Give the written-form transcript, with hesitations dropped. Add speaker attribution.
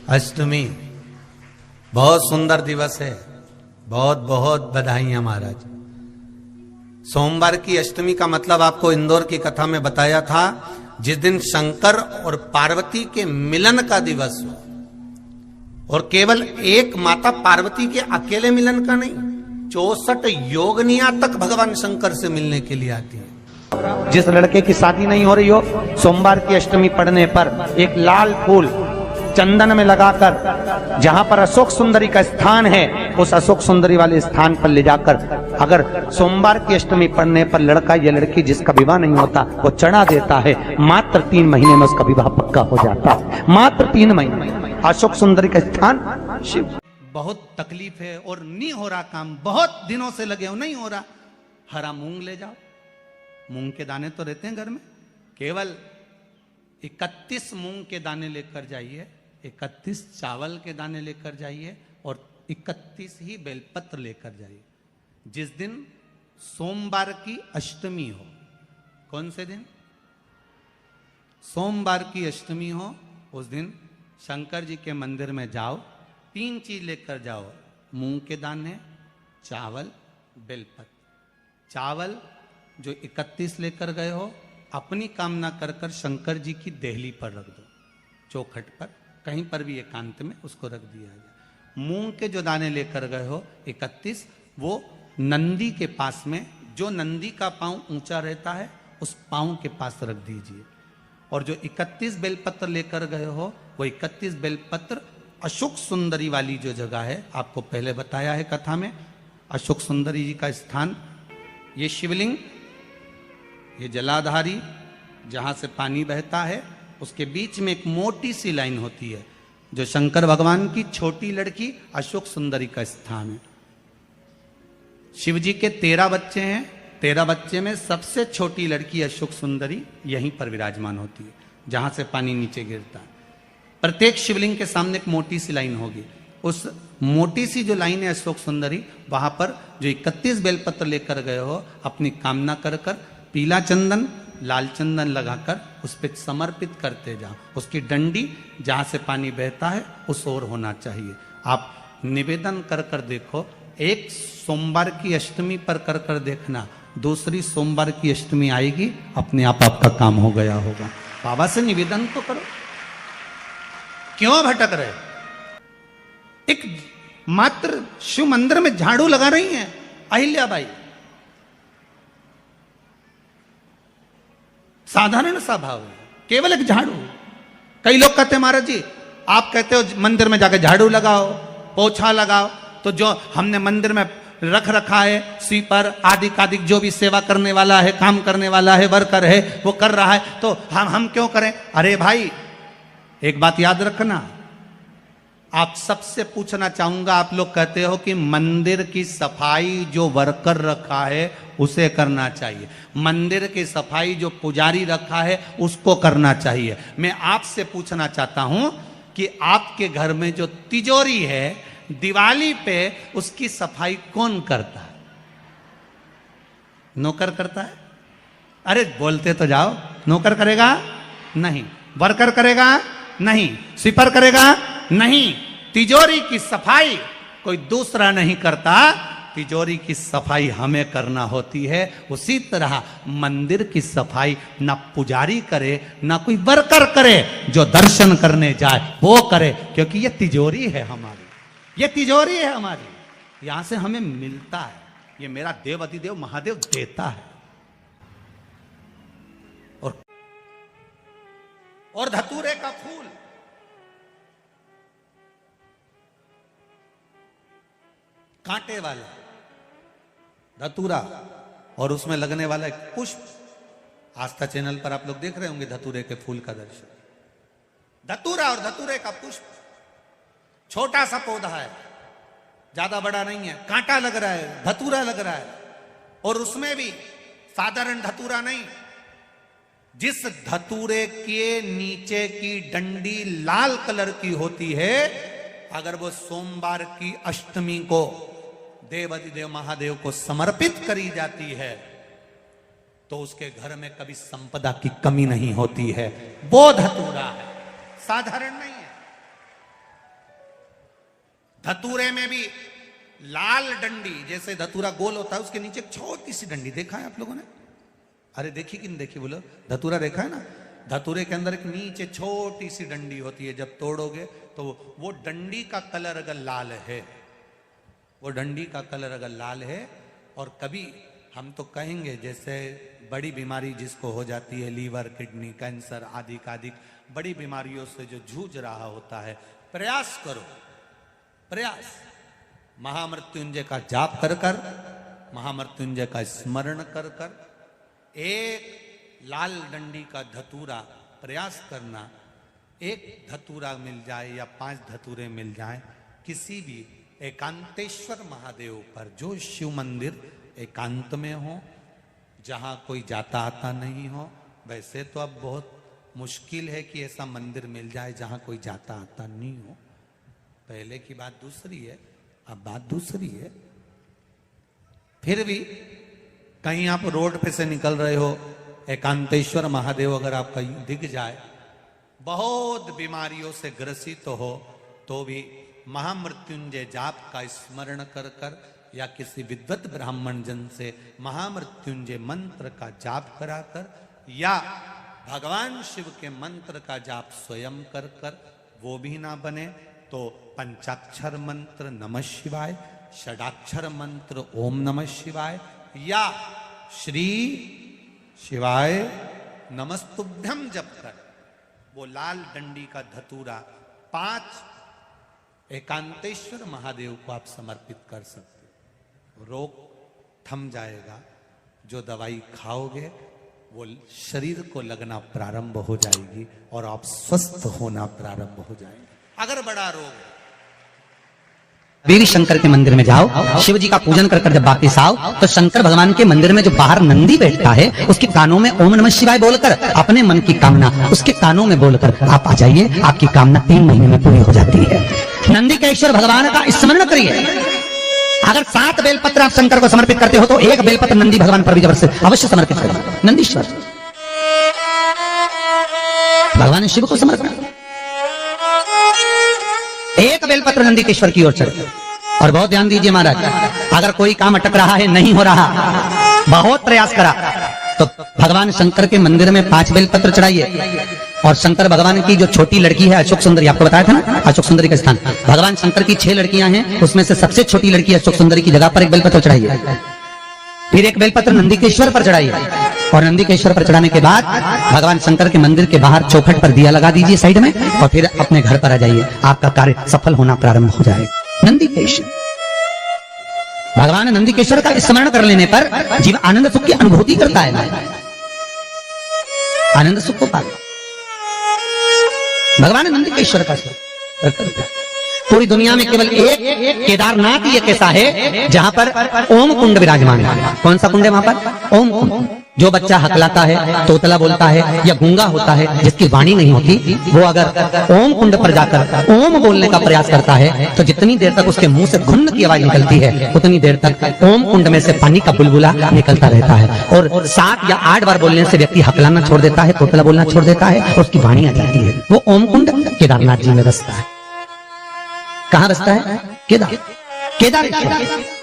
Speaker 1: अष्टमी बहुत सुंदर दिवस है। बहुत बहुत बधाइयां महाराज। सोमवार की अष्टमी का मतलब आपको इंदौर की कथा में बताया था, जिस दिन शंकर और पार्वती के मिलन का दिवस हो, और केवल एक माता पार्वती के अकेले मिलन का नहीं, 64 योगनिया तक भगवान शंकर से मिलने के लिए आती है।
Speaker 2: जिस लड़के की शादी नहीं हो रही हो, सोमवार की अष्टमी पढ़ने पर एक लाल फूल चंदन में लगाकर, जहां पर अशोक सुंदरी का स्थान है, उस अशोक सुंदरी वाले स्थान पर ले जाकर, अगर सोमवार की अष्टमी पढ़ने पर लड़का या लड़की जिसका विवाह नहीं होता वो चढ़ा देता है, मात्र 3 महीने में उसका विवाह पक्का हो जाता है। मात्र 3 महीने। अशोक सुंदरी का स्थान शिव।
Speaker 1: बहुत तकलीफ है और नहीं हो रहा काम, बहुत दिनों से लगे हो, नहीं हो रहा। हरा मूंग ले जाओ। मूंग के दाने तो रहते हैं घर में, केवल 31 मूंग के दाने लेकर जाइए, 31 चावल के दाने लेकर जाइए और 31 ही बेलपत्र लेकर जाइए। जिस दिन सोमवार की अष्टमी हो, कौन से दिन? सोमवार की अष्टमी हो, उस दिन शंकर जी के मंदिर में जाओ, 3 चीज लेकर जाओ, मूंग के दाने, चावल, बेलपत्र। चावल जो 31 लेकर गए हो, अपनी कामना कर कर शंकर जी की देहली पर रख दो, चौखट पर, कहीं पर भी एकांत में उसको रख दिया जाए। मूंग के जो दाने लेकर गए हो 31, वो नंदी के पास में, जो नंदी का पांव ऊंचा रहता है उस पांव के पास रख दीजिए। और जो 31 बेलपत्र लेकर गए हो, वो 31 बेलपत्र अशोक सुंदरी वाली जो जगह है, आपको पहले बताया है कथा में, अशोक सुंदरी जी का स्थान, ये शिवलिंग, ये जलाधारी जहां से पानी बहता है, उसके बीच में एक मोटी सी लाइन होती है, जो शंकर भगवान की छोटी लड़की अशोक सुंदरी का स्थान है। शिव जी के 13 बच्चे हैं, 13 बच्चे में सबसे छोटी लड़की अशोक सुंदरी यहीं पर विराजमान होती है, जहां से पानी नीचे गिरता है। प्रत्येक शिवलिंग के सामने एक मोटी सी लाइन होगी, उस मोटी सी जो लाइन है अशोक सुंदरी, वहां पर जो 31 बेलपत्र लेकर गए हो, अपनी कामना कर कर पीला चंदन, लाल चंदन लगाकर उस पर समर्पित करते जाओ। उसकी डंडी जहां से पानी बहता है उस ओर होना चाहिए। आप निवेदन कर कर देखो, एक सोमवार की अष्टमी पर कर कर देखना, दूसरी सोमवार की अष्टमी आएगी, अपने आप आपका काम हो गया होगा। बाबा से निवेदन तो करो, क्यों भटक रहे? एक मात्र शिव मंदिर में झाड़ू लगा रही हैं अहिल्याबाई, साधारण सा भाव है, केवल एक झाड़ू। कई लोग कहते हैं महाराज जी, आप कहते हो मंदिर में जाकर झाड़ू लगाओ, पोछा लगाओ, तो जो हमने मंदिर में रख रखा है स्वीपर आदि आदि, जो भी सेवा करने वाला है, काम करने वाला है, वर्कर है, वो कर रहा है, तो हम क्यों करें? अरे भाई, एक बात याद रखना, आप सबसे पूछना चाहूंगा, आप लोग कहते हो कि मंदिर की सफाई जो वर्कर रखा है उसे करना चाहिए, मंदिर की सफाई जो पुजारी रखा है उसको करना चाहिए। मैं आपसे पूछना चाहता हूं कि आपके घर में जो तिजोरी है, दिवाली पे उसकी सफाई कौन करता है? नौकर करता है? अरे बोलते तो जाओ। नौकर करेगा? नहीं। वर्कर करेगा? नहीं। स्वीपर करेगा? नहीं। तिजोरी की सफाई कोई दूसरा नहीं करता, तिजोरी की सफाई हमें करना होती है। उसी तरह मंदिर की सफाई ना पुजारी करे, ना कोई वर्कर करे, जो दर्शन करने जाए वो करे, क्योंकि ये तिजोरी है हमारी, ये तिजोरी है हमारी, यहां से हमें मिलता है, ये मेरा देव अधिदेव महादेव देता है। और धतूरे का फूल, कांटे वाला धतूरा, और उसमें लगने वाला एक पुष्प, आस्था चैनल पर आप लोग देख रहे होंगे धतूरे के फूल का दर्शन। धतूरा और धतूरे का पुष्प, छोटा सा पौधा है, ज्यादा बड़ा नहीं है, कांटा लग रहा है, धतूरा लग रहा है, और उसमें भी साधारण धतूरा नहीं, जिस धतूरे के नीचे की डंडी लाल कलर की होती है, अगर वो सोमवार की अष्टमी को देव अधिदेव महादेव को समर्पित करी जाती है, तो उसके घर में कभी संपदा की कमी नहीं होती है। वो धतूरा है, साधारण नहीं है। धतूरे में भी लाल डंडी, जैसे धतूरा गोल होता है उसके नीचे एक छोटी सी डंडी, देखा है आप लोगों ने? अरे देखी कि नहीं देखी बोलो? धतूरा देखा है ना? धतूरे के अंदर एक नीचे छोटी सी डंडी होती है, जब तोड़ोगे तो वो डंडी का कलर अगर लाल है, वो डंडी का कलर अगर लाल है, और कभी हम तो कहेंगे जैसे बड़ी बीमारी जिसको हो जाती है, लीवर, किडनी, कैंसर आदि आदि बड़ी बीमारियों से जो जूझ रहा होता है, प्रयास करो, प्रयास महामृत्युंजय का जाप कर कर, महामृत्युंजय का स्मरण कर कर, एक लाल डंडी का धतूरा प्रयास करना, एक धतूरा मिल जाए या 5 धतूरे मिल जाए किसी भी एकांतेश्वर महादेव पर, जो शिव मंदिर एकांत में हो, जहाँ कोई जाता आता नहीं हो। वैसे तो अब बहुत मुश्किल है कि ऐसा मंदिर मिल जाए जहाँ कोई जाता आता नहीं हो, पहले की बात दूसरी है, अब बात दूसरी है। फिर भी कहीं आप रोड पे से निकल रहे हो, एकांतेश्वर महादेव अगर आपका दिख जाए, बहुत बीमारियों से ग्रसित हो, तो भी महामृत्युंजय जाप का स्मरण कर कर या किसी विद्वत ब्राह्मण जन से महामृत्युंजय मंत्र का जाप कराकर या भगवान शिव के मंत्र का जाप स्वयं कर कर, वो भी ना बने तो पंचाक्षर मंत्र नमः शिवाय, षडाक्षर मंत्र ओम नमः शिवाय या श्री शिवाय नमस्तुभ्यम जप कर वो लाल डंडी का धतूरा 5 एकांतेश्वर महादेव को आप समर्पित कर सकते हो। रोग थम जाएगा, जो दवाई खाओगे वो शरीर को लगना प्रारंभ हो जाएगी और आप स्वस्थ होना प्रारंभ हो जाएंगे। अगर बड़ा रोग है,
Speaker 3: वीर शंकर के मंदिर में जाओ, शिव जी का पूजन कर जब वापिस आओ तो शंकर भगवान के मंदिर में जो बाहर नंदी बैठता है उसके कानों में ओम नमः शिवाय बोलकर अपने मन की कामना उसके कानों में बोलकर आप आ जाइए, आपकी कामना 3 महीने में पूरी हो जाती है। नंदी के ईश्वर भगवान का स्मरण करिए। अगर 7 बेलपत्र आप शंकर को समर्पित करते हो तो 1 बेलपत्र नंदी भगवान पर भी जबरदस्त अवश्य समर्पित करें। नंदीश्वर भगवान शिव को समर्पण, 1 बेलपत्र नंदीकेश्वर की ओर चढ़े। और बहुत ध्यान दीजिए महाराज, अगर कोई काम अटक रहा है, नहीं हो रहा, बहुत प्रयास करा, तो भगवान शंकर के मंदिर में 5 बेलपत्र चढ़ाइए। और शंकर भगवान की जो छोटी लड़की है अशोक सुंदरी, आपको बताया था ना अशोक सुंदरी का स्थान, भगवान शंकर की 6 लड़कियां हैं, उसमें से सबसे छोटी लड़की अशोक सुंदरी की जगह पर 1 बेलपत्र चढ़ाइए। फिर 1 बेलपत्र नंदीकेश्वर पर चढ़ाइए। और नंदीकेश्वर पर चढ़ाने के बाद भगवान शंकर के मंदिर के बाहर चौखट पर दिया लगा दीजिए साइड में, और फिर अपने घर पर आ जाइए, आपका कार्य सफल होना प्रारंभ हो जाएगा। नंदीकेश्वर भगवान नंदीकेश्वर का स्मरण कर लेने पर जीव आनंद सुख की अनुभूति करता है, आनंद सुख को पाता। भगवान नंदीकेश्वर का पूरी दुनिया में केवल एक केदारनाथ ही एक ऐसा है जहां पर ओम कुंड विराजमान है। कौन सा कुंड है वहां पर? ओम कुंड। जो बच्चा हकलाता है, तोतला बोलता है या गूंगा होता है, जिसकी वाणी नहीं होती, वो अगर ओम कुंड पर जाकर ओम बोलने का प्रयास करता है तो जितनी देर तक उसके मुंह से घुन्न की आवाज निकलती है उतनी देर तक ओम कुंड में से पानी का बुलबुला निकलता रहता है। और 7 या 8 बार बोलने से व्यक्ति हकलाना छोड़ देता है, तोतला बोलना छोड़ देता है और उसकी वाणी आ जाती है। वो ओम कुंड केदारनाथ जी में बसता है। कहाँ बसता है? केदारेश्वर।